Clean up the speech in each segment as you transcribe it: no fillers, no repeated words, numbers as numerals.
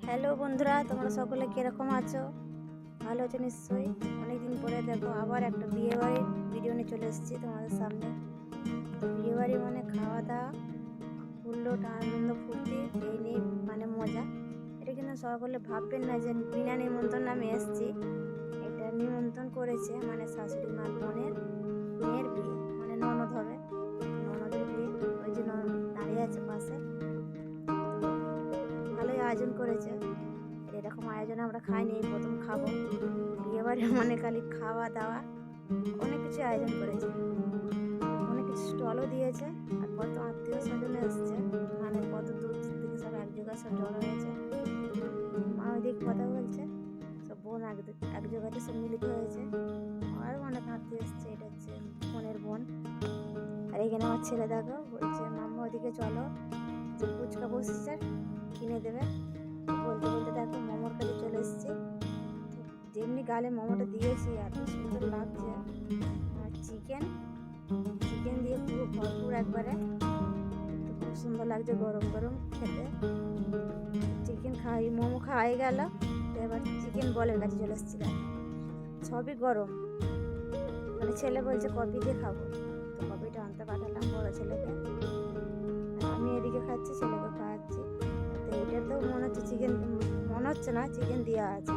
Hello বন্ধুরা, তোমরা সকলে কীরকম আছো? ভালো আছো নিশ্চয়ই। অনেকদিন পরে দেখো আবার একটা বিয়েবাড়ির ভিডিও নিয়ে চলে এসেছি তোমাদের সামনে। বিয়েবাড়ি মানে খাওয়া দাওয়া, হুল্লোড়, আনন্দ, ফুর্তি, এই নিয়ে মানে মজা। এটা কিন্তু সকলে ভাববেন না যে বিনা নিমন্ত্রণ আমি এসেছি। এটা নিমন্ত্রণ করেছে মানে শাশুড়ি মার বোনের মেয়ের বিয়ে, মানে ননদ হবে, ননদের বিয়ে। ওই যে দাঁড়িয়ে আছে পাশে। তো ভালোই আয়োজন করেছে। এরকম আয়োজন আমরা খাইনি, এই প্রথম খাবো। বিয়েবাড়ি মানে খালি খাওয়া দাওয়া, অনেক কিছু আয়োজন করেছে, অনেক কিছু স্টলও দিয়েছে। আর কত আত্মীয় স্বজন এসছে, মানে কত দূর থেকে সব এক জায়গায় সব জড়ো হয়েছে। মা ওইদিকে কথা বলছে, সব বোন এক জায়গাতে সব মিলিত হয়েছে। আরও অনেক আত্মীয় এসছে। এটা হচ্ছে বোনের বোন। আর এখানে আমার ছেলে দেখো বলছে, মাম্মা ওদিকে চলো, যে ফুচকা বসেছে কিনে দেবে। বলতে বলতে দেখো মোমোর কাছে চলে এসেছি। যেমনি গালে মোমোটা দিয়েছি এত সুন্দর লাগছে। আর চিকেন দিয়ে পুরো ভরপুর একবারে, তো খুব সুন্দর লাগছে গরম গরম খেতে। চিকেন মোমো খাওয়াই গেল, তো এবার চিকেন বলের কাছে চলে এসেছি। সবই গরম, মানে ছেলে বলছে কফি দিয়ে খাবো, তো কফিটা আনতে পাঠালাম বড় ছেলেকে। আমি এদিকে খাচ্ছি, ছেলেকে খাওয়াচ্ছি। তো এটা তো মনে হচ্ছে চিকেন, মনে হচ্ছে না চিকেন দেওয়া আছে।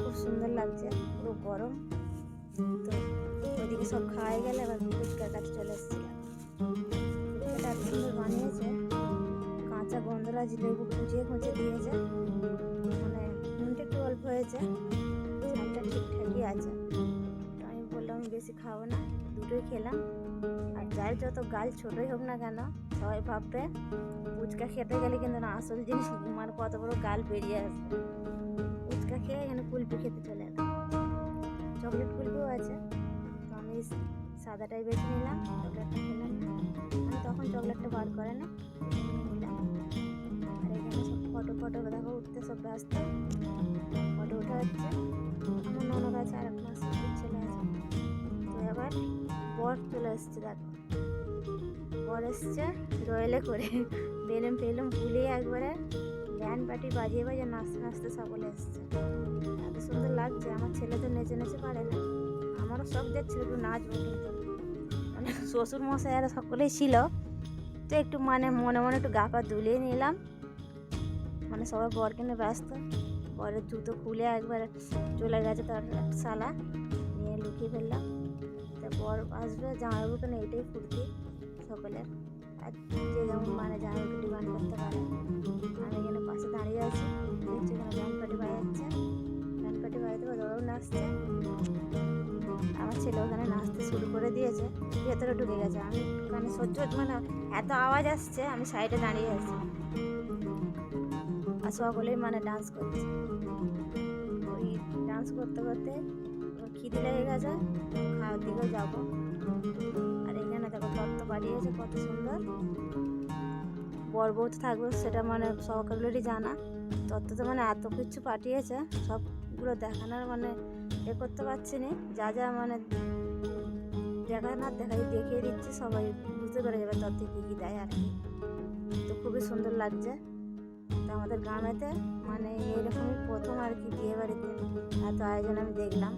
খুব সুন্দর লাগছে, পুরো গরম। তো ওইদিকে সব খাওয়াই গেলে এবার ফুচকার কাছে চলে এসেছিলাম। ফুচকাটা এত সুন্দর বানিয়েছে, কাঁচা গন্ধরাজ লেবু কুচিয়ে খুঁচে দিয়েছে, মানে নুনটা একটু অল্প হয়েছে, ঝালটা ঠিকঠাকই আছে। তো আমি বললাম আমি বেশি খাবো না, দুটোই খেলাম। আর যার যত গাল ছোটোই হোক না কেন, সবাই ভাববে ফুচকা খেতে গেলে কিন্তু না আসল জিনিস, মানে কত বড় গাল বেরিয়ে আসবে। ফুচকা খেয়ে এখানে কুলপি খেতে চলে এলাম। চকলেট কুলপিও আছে, তো আমি সাদাটাই বেছে নিলাম, চকলেটটা খেলাম না। আমি তখন চকলেটটা বার করে না, নিলাম। আর এখানে সব ফটো দেখো উঠতে সব ব্যস্ত, ফটো ওঠা হচ্ছে। আমার ননদ আছে, আর একটা ছেলে আছে। তো এবার বর চলে এসছে, দেখো বর এসছে রয়েলে করে, বেলুন ফেলুন ফুলিয়ে একবারে ব্যান্ড পার্টি বাজিয়ে বাজিয়ে নাচতে নাচতে সকলে এসছে। এত সুন্দর লাগছে। আমার ছেলে তো নেচে নেচে পারে না, আমারও শখ যাচ্ছিল একটু নাচবো, কিন্তু মানে শ্বশুর মশাই আর সকলেই ছিল, তো একটু মানে মনে মনে একটু গা পা দুলিয়ে নিলাম। মানে সবাই বরকে নিয়ে ব্যস্ত। বরের জুতো খুলে একবার চলে গেছে তার শালা, নিয়ে লুকিয়ে ফেললাম। তা বর আসবে, জামাইবাবু কেন এইটাই ফুর্তি সকলের। আর যে যেমন মানে জামাইবাবুকে ডিমান্ড করতে পারে। আমি এখানে পাশে দাঁড়িয়ে আছি, দেখছি এখানে ব্যান্ড পার্টি বাজাচ্ছে, ব্যান্ড পার্টি বাজাতে ওরাও নাচছে। আমার ছেলে ওখানে নাচতে শুরু করে দিয়েছে, ভেতরে ঢুকে গেছে। আমি মানে সহ্য, মানে এত আওয়াজ আসছে, আমি সাইডে দাঁড়িয়ে আছি। আর সকলেই মানে ডান্স করছে। ওই ডান্স করতে করতে খিদে লেগে গেছে, খাওয়ার দিকেও যাবো। আর এখানে দেখো তত্ত্ব বাড়িয়েছে কত সুন্দর। বর বউ তো থাকবে সেটা মানে সকলেরই জানা। তত্ত্বতে মানে এত কিছু পাঠিয়েছে, সবগুলো দেখানোর মানে করতে পারছি না। যা যা মানে দেখিয়ে দিচ্ছে, সবাই বুঝতে পেরে যাবে তত্ত্বে কী কী দেয় আর কি। তো খুবই সুন্দর লাগছে। তো আমাদের গ্রামেতে মানে এইরকমই প্রথম আর কি বিয়ে বাড়িতে এত আয়োজন আমি দেখলাম।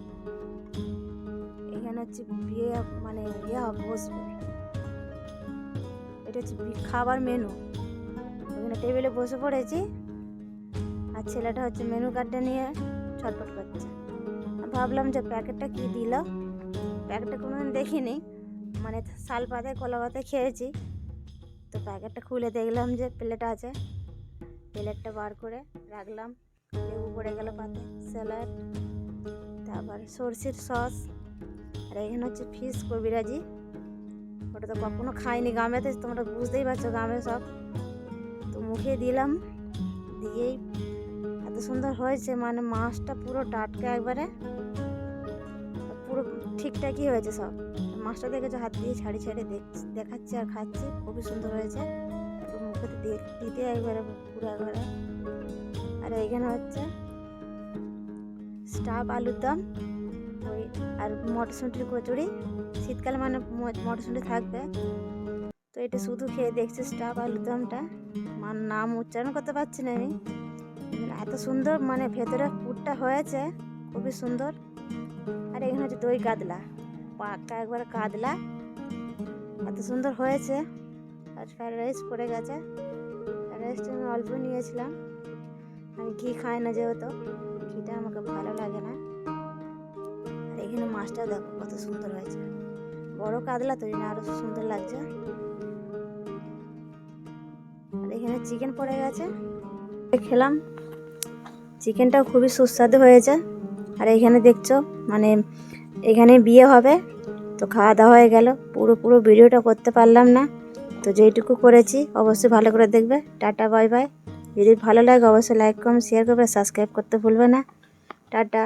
এখানে হচ্ছে বিয়ে মানে বসবে, এটা হচ্ছে খাবার মেনু। ওখানে টেবিলে বসে পড়েছি, আর ছেলেটা হচ্ছে মেনু কার্ডটা নিয়ে ছটফট করছে। ভাবলাম যে প্যাকেটটা কী দিল, প্যাকেটটা কোনোদিন দেখিনি, মানে শাল পাতায় কলা পাতায় খেয়েছি। তো প্যাকেটটা খুলে দেখলাম যে প্লেট আছে, প্লেটটা বার করে রাখলাম। লেবু পড়ে গেল পাতে, স্যালাড, তারপর সরষের সস। আর এখানে হচ্ছে ফিশ কবিরাজি, ওটা তো কখনো খাইনি গ্রামেতে, তোমরা বুঝতেই পারছো গ্রামে সব। তো মুখে দিলাম, দিয়েই এত সুন্দর হয়েছে, মানে মাছটা পুরো টাটকা একবারে, পুরো ঠিকঠাকই হয়েছে সব। মাছটা দেখেছো, হাত দিয়ে ছাড়ি দেখাচ্ছি আর খাচ্ছি, খুবই সুন্দর হয়েছে। মুখে দিতে একবারে পুরো একবারে। আর এইখানে হচ্ছে স্টাফ আলুর দম, ওই আর মটরশুঁটির কচুরি। শীতকালে মানে মটরশুঁটি থাকবে। তো এটা শুধু খেয়ে দেখছি স্টাফ আলুর দমটা, নাম উচ্চারণ করতে পারছি না আমি। এত সুন্দর মানে ভেতরে পুরটা হয়েছে, খুবই সুন্দর। আর এখানে হচ্ছে দই কাতলা, পাকা একবার কাতলা, এত সুন্দর হয়েছে। আর ফ্রাইড রাইস পড়ে গেছে, ফ্রাইড রাইসটা আমি অল্প নিয়েছিলাম, আমি ঘি খাই না যেহেতু, ঘিটা আমাকে ভালো লাগে না। আর এখানে মাছটাও দেখো কত সুন্দর হয়েছে, বড় কাতলা তো না আরো সুন্দর লাগছে। আর এখানে চিকেন পড়ে গেছে, খেলাম, চিকেনটাও খুবই সুস্বাদু হয়েছে। আর এখানে দেখছো মানে এখানে বিয়ে হবে, তো খাওয়া দাওয়া হয়ে গেল। পুরো ভিডিওটা করতে পারলাম না, তো যেইটুকু করেছি অবশ্যই ভালো করে দেখবে। Tata, bye bye. যদি ভালো লাগে অবশ্যই লাইক কমেন্ট শেয়ার করবে, সাবস্ক্রাইব করতে ভুলবে না। টাটা।